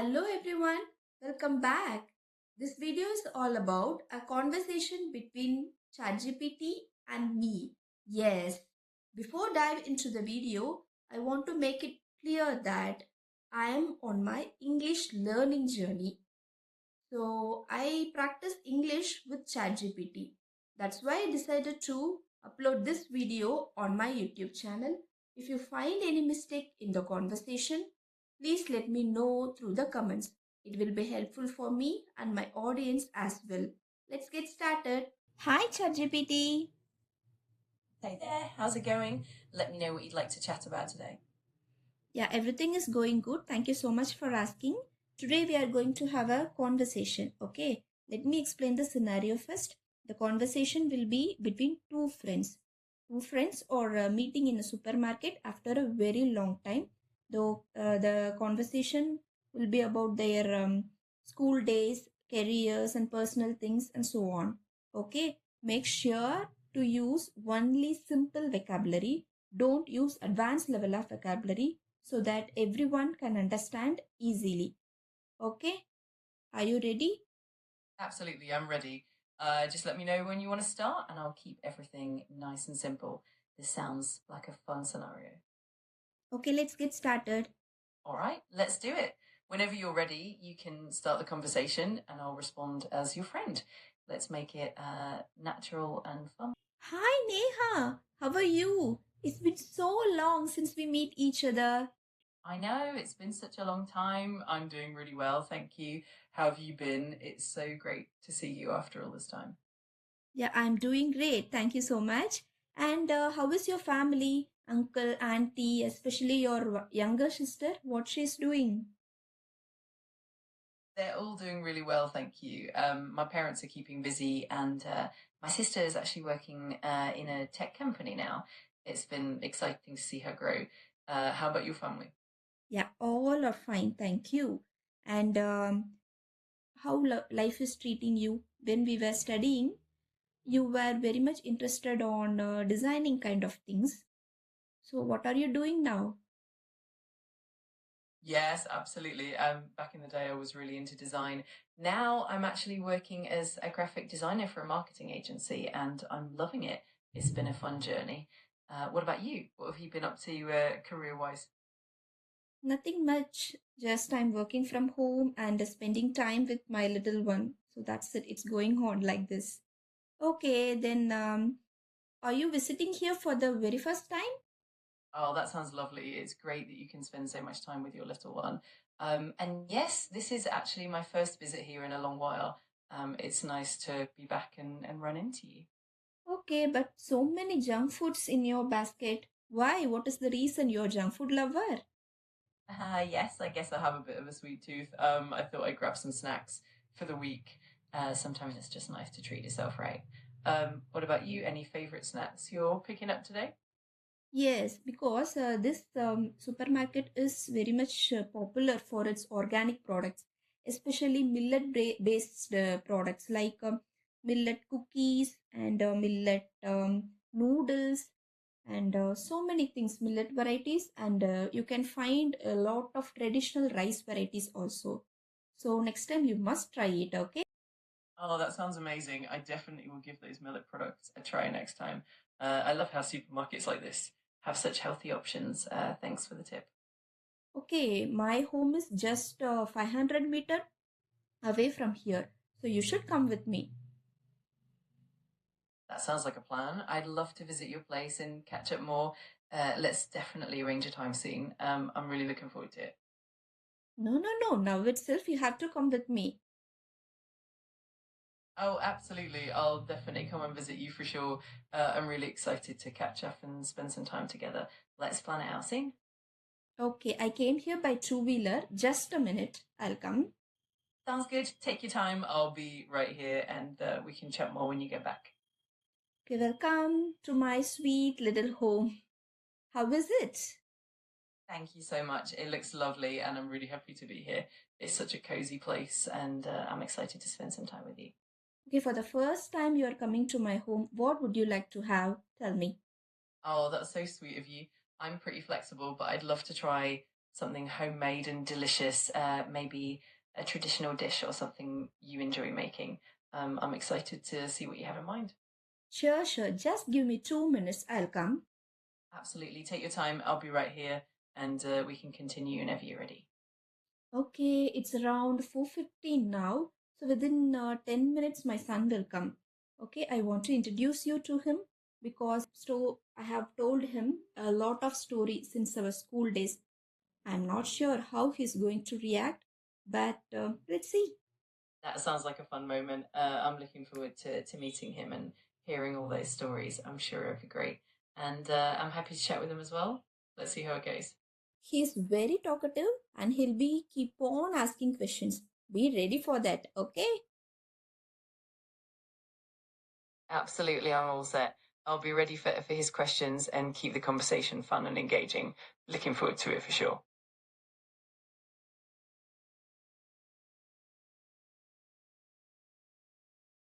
Hello everyone, welcome back. This video is all about a conversation between ChatGPT and me. Yes, before dive into the video, I want to make it clear that I am on my English learning journey. So I practice English with ChatGPT. That's why I decided to upload this video on my YouTube channel. If you find any mistake in the conversation, please let me know through the comments. It will be helpful for me and my audience as well. Let's get started. Hi ChatGPT. Hey there, how's it going? Let me know what you'd like to chat about today. Yeah, everything is going good. Thank you so much for asking. Today we are going to have a conversation. Okay, let me explain the scenario first. The conversation will be between two friends. Two friends are meeting in a supermarket after a very long time. Though the conversation will be about their school days, careers, and personal things, and so on. Okay, make sure to use only simple vocabulary. Don't use advanced level of vocabulary so that everyone can understand easily. Okay, are you ready? Absolutely, I'm ready. Just let me know when you want to start and I'll keep everything nice and simple. This sounds like a fun scenario. Okay, let's get started. All right, let's do it. Whenever you're ready, you can start the conversation and I'll respond as your friend. Let's make it natural and fun. Hi Neha, how are you? It's been so long since we meet each other. I know, it's been such a long time. I'm doing really well, thank you. How have you been? It's so great to see you after all this time. Yeah, I'm doing great. Thank you so much. And how is your family, uncle, auntie, especially your younger sister? What she's doing? They're all doing really well, thank you. My parents are keeping busy, and my sister is actually working in a tech company now. It's been exciting to see her grow. How about your family? Yeah, all are fine. Thank you. And how life is treating you? When we were studying, you were very much interested on designing kind of things. So what are you doing now? Yes, absolutely. Back in the day, I was really into design. Now I'm actually working as a graphic designer for a marketing agency, and I'm loving it. It's been a fun journey. What about you? What have you been up to career-wise? Nothing much. Just I'm working from home and spending time with my little one. So that's it. It's going on like this. Okay, then are you visiting here for the very first time? Oh, that sounds lovely. It's great that you can spend so much time with your little one. And yes, this is actually my first visit here in a long while. It's nice to be back and run into you. Okay, but so many junk foods in your basket. Why? What is the reason you're a junk food lover? Yes, I guess I have a bit of a sweet tooth. I thought I'd grab some snacks for the week. Sometimes it's just nice to treat yourself right. What about you? Any favorite snacks you're picking up today? Yes, because this supermarket is very much popular for its organic products, especially millet based products like millet cookies and millet noodles and so many things, millet varieties, and you can find a lot of traditional rice varieties also. So next time you must try it, okay? Oh, that sounds amazing. I definitely will give those millet products a try next time. I love how supermarkets like this have such healthy options. Thanks for the tip. Okay, my home is just 500-meter away from here. So you should come with me. That sounds like a plan. I'd love to visit your place and catch up more. Let's definitely arrange a time soon. I'm really looking forward to it. No, no, no. Now itself you have to come with me. Oh, absolutely. I'll definitely come and visit you for sure. I'm really excited to catch up and spend some time together. Let's plan it out soon. Okay, I came here by two-wheeler. Just a minute. I'll come. Sounds good. Take your time. I'll be right here and we can chat more when you get back. Okay, welcome to my sweet little home. How is it? Thank you so much. It looks lovely and I'm really happy to be here. It's such a cozy place and I'm excited to spend some time with you. Okay, for the first time you are coming to my home, what would you like to have? Tell me. Oh, that's so sweet of you. I'm pretty flexible, but I'd love to try something homemade and delicious, maybe a traditional dish or something you enjoy making. I'm excited to see what you have in mind. Sure, sure. Just give me 2 minutes. I'll come. Absolutely. Take your time. I'll be right here, and we can continue whenever you're ready. Okay, it's around 4:15 now. So within 10 minutes, my son will come. Okay, I want to introduce you to him because I have told him a lot of stories since our school days. I'm not sure how he's going to react, but let's see. That sounds like a fun moment. I'm looking forward to meeting him and hearing all those stories. I'm sure it'll be great. And I'm happy to chat with him as well. Let's see how it goes. He's very talkative and he'll be keep on asking questions. Be ready for that, okay? Absolutely, I'm all set. I'll be ready for his questions and keep the conversation fun and engaging. Looking forward to it for sure.